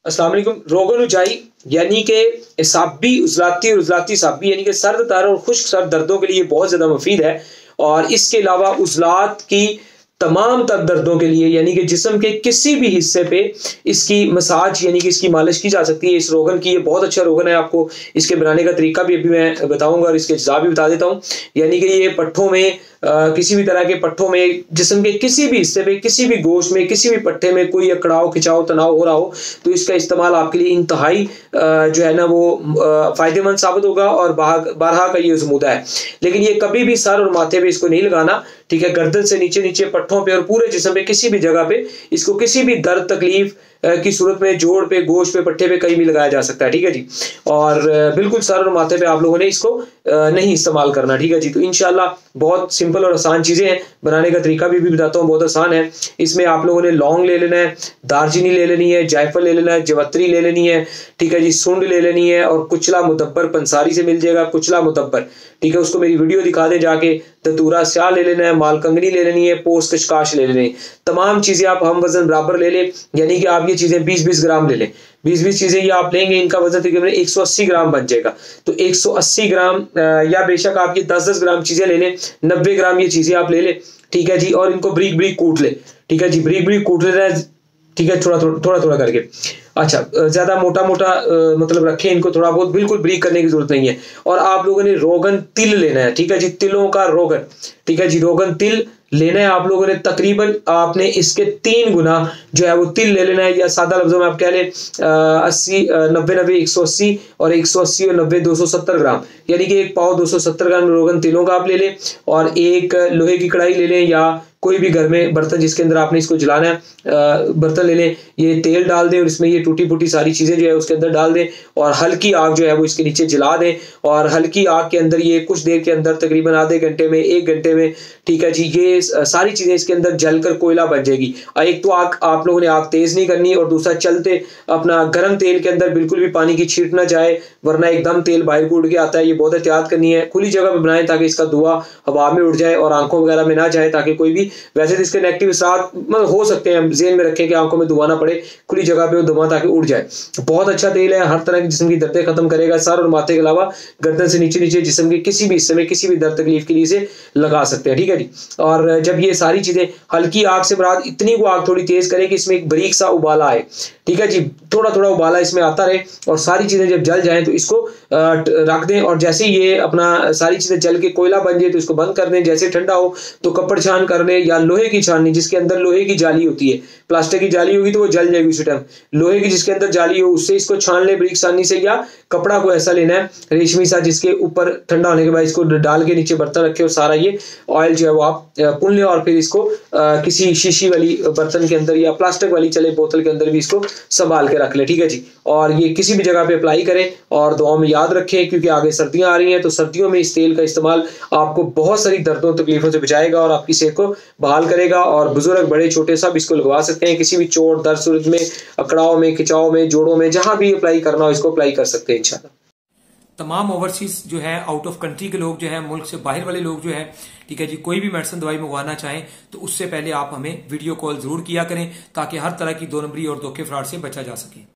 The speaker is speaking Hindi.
अस्सलाम वालेकुम। रोगन उजाई यानी कि एसाबी उजलाती और उजलाती साबी यानी कि सर्द तर और खुश्क सर्द दर्दों के लिए बहुत ज़्यादा मुफीद है। और इसके अलावा उजलात की तमाम तर दर्दों के लिए यानी कि जिस्म के किसी भी हिस्से पे इसकी मसाज यानी कि इसकी मालिश की जा सकती है। इस रोगन की ये बहुत अच्छा रोगन है। आपको इसके बनाने का तरीका भी अभी मैं बताऊंगा और इसके अज्जा भी बता देता हूँ। यानी कि ये पट्ठों में किसी भी तरह के पट्ठों में जिस्म के किसी भी हिस्से पे किसी भी गोश्त में किसी भी पट्ठे में कोई अकड़ाव खिंचाव तनाव हो रहा हो तो इसका इस्तेमाल आपके लिए इंतहाई जो है ना वो फ़ायदेमंद साबित होगा और बारहा का ये ज़मूदा है। लेकिन ये कभी भी सर और माथे पे इसको नहीं लगाना, ठीक है। गर्दन से नीचे नीचे पट्ठों पे और पूरे जिस्म पे किसी भी जगह पे इसको किसी भी दर्द तकलीफ की सूरत में जोड़ पे गोश्त पे पट्टे पे कहीं भी लगाया जा सकता है, ठीक है जी। और बिल्कुल सर और माथे पे आप लोगों ने इसको नहीं इस्तेमाल करना, ठीक है जी। तो इंशाल्लाह बहुत सिंपल और आसान चीज़ें हैं। बनाने का तरीका भी बताता हूँ, बहुत आसान है। इसमें आप लोगों ने लौंग ले लेना है, दालचीनी ले लेनी है, जायफल ले लेना है, जवत्री ले लेनी है, ठीक है जी, सुंड ले लेनी है और कुचला मुदब्बर पंसारी से मिल जाएगा, कुचला मुदब्बर, ठीक है। उसको मेरी वीडियो दिखा दें जाके। दतूरा स्याह ले लेना है, मालकंगनी ले लेनी है, पोस्ट कशकाश ले लेनी है। तमाम चीज़ें आप हम वजन बराबर ले लें, यानी कि आप ये चीज़ें 20-20 ग्राम ले लें। 20-20 चीज़ें ये आप लेंगे, इनका वजन तकरीबन 180 ग्राम बन जाएगा। तो 180 ग्राम या बेशक आप ये 10-10 ग्राम चीज़ें ले लें, 90 ग्राम ये चीज़ें आप ले लें, ठीक है जी। और इनको ब्रीक ब्रीक कूट ले, ठीक है जी, ब्रीक ब्रीक कूट लेना है, ठीक है, थोड़ा थोड़ा करके। अच्छा, ज़्यादा मोटा मोटा मतलब रखें इनको, थोड़ा बहुत, बिल्कुल ब्रीक करने की जरूरत नहीं है। और आप लोगों ने रोगन तिल लेना है, ठीक है जी, तिलों का रोगन, ठीक है जी, रोगन तिल लेना है आप लोगों ने। तकरीबन आपने इसके 3 गुना जो है वो तिल ले लेना है, या सादा लफ्जों में आप कह लें 80 90 180 और 180 और 90 270 ग्राम, यानी कि 1 पाव 270 ग्राम रोगन तिलों का आप ले लें। और एक लोहे की कढ़ाई ले लें या कोई भी घर में बर्तन जिसके अंदर आपने इसको जलाना है, बर्तन ले लें। ये तेल डाल दें और इसमें ये टूटी फूटी सारी चीज़ें जो है उसके अंदर डाल दें और हल्की आग जो है वो इसके नीचे जला दें। और हल्की आग के अंदर ये कुछ देर के अंदर तकरीबन आधे घंटे में 1 घंटे में, ठीक है जी, ये सारी चीज़ें इसके अंदर जलकर कोयला बन जाएगी। एक तो आग आप लोगों ने आग तेज़ नहीं करनी और दूसरा चलते अपना गर्म तेल के अंदर बिल्कुल भी पानी की छींट ना जाए, वरना एकदम तेल बाहर को उड़ के आता है। ये बहुत एहतियात करनी है। खुली जगह पर बनाएं ताकि इसका धुआं हवा में उड़ जाए और आंखों वगैरह में ना जाए, ताकि कोई भी, वैसे तो इसके नेगेटिव असरात मतलब हो सकते हैं, हम ज़हन में रखें कि आंखों में धुआं ना पड़े, खुली जगह पे वो धुआं ताकि उड़ जाए। बहुत अच्छा तेल है, हर तरह की जिस्म की दर्दें खत्म करेगा। सर और माथे के अलावा गर्दन से नीचे नीचे जिस्म के किसी भी हिस्से में किसी भी दर्द तकलीफ के लिए इसे लगा सकते हैं, ठीक है जी। और जब ये सारी चीज़ें हल्की आग से मुराद इतनी को आग थोड़ी तेज़ करें कि इसमें एक बारीक सा उबाला आए, ठीक है जी, थोड़ा थोड़ा उबाला इसमें आता रहे और सारी चीज़ें जब जल जाएं तो इसको रख दें। और जैसे ये अपना सारी चीज़ें जल के कोयला बन जाए तो इसको बंद कर दें। जैसे ठंडा हो तो कपड़ छान कर लें या लोहे की छाननी जिसके अंदर लोहे की जाली होती है। प्लास्टिक की जाली होगी तो वो जल जाएगी उसी टाइम। लोहे की जिसके अंदर जाली हो उससे इसको छान ले बारीक सानी से, या कपड़ा को ऐसा लेना है रेशमी सा जिसके ऊपर ठंडा होने के बाद इसको डाल के नीचे बर्तन रखे और सारा ये ऑयल जो है वो आप पुन लें। और फिर इसको किसी शीशी वाली बर्तन के अंदर या प्लास्टिक वाली चले बोतल के अंदर भी इसको संभाल के रख ले, ठीक है जी। और ये किसी भी जगह पे अप्लाई करें और दुआ में याद रखें, क्योंकि आगे सर्दियां आ रही हैं तो सर्दियों में इस तेल का इस्तेमाल आपको बहुत सारी दर्दों तकलीफों से बचाएगा और आपकी सेहत को बहाल करेगा। और बुजुर्ग बड़े छोटे सब इसको लगवा सकते हैं, किसी भी चोट दर्द सूरज में, अकड़ाव में, खिंचाव में, जोड़ों में, जहां भी अप्लाई करना हो इसको अप्लाई कर सकते हैं इंशाल्लाह। तमाम ओवरसीज जो है आउट ऑफ कंट्री के लोग जो है, मुल्क से बाहर वाले लोग जो है, ठीक है जी, कोई भी मेडिसिन दवाई मंगवाना चाहें तो उससे पहले आप हमें वीडियो कॉल जरूर किया करें ताकि हर तरह की 2 नंबरी और धोखे फ्रॉड से बचा जा सके।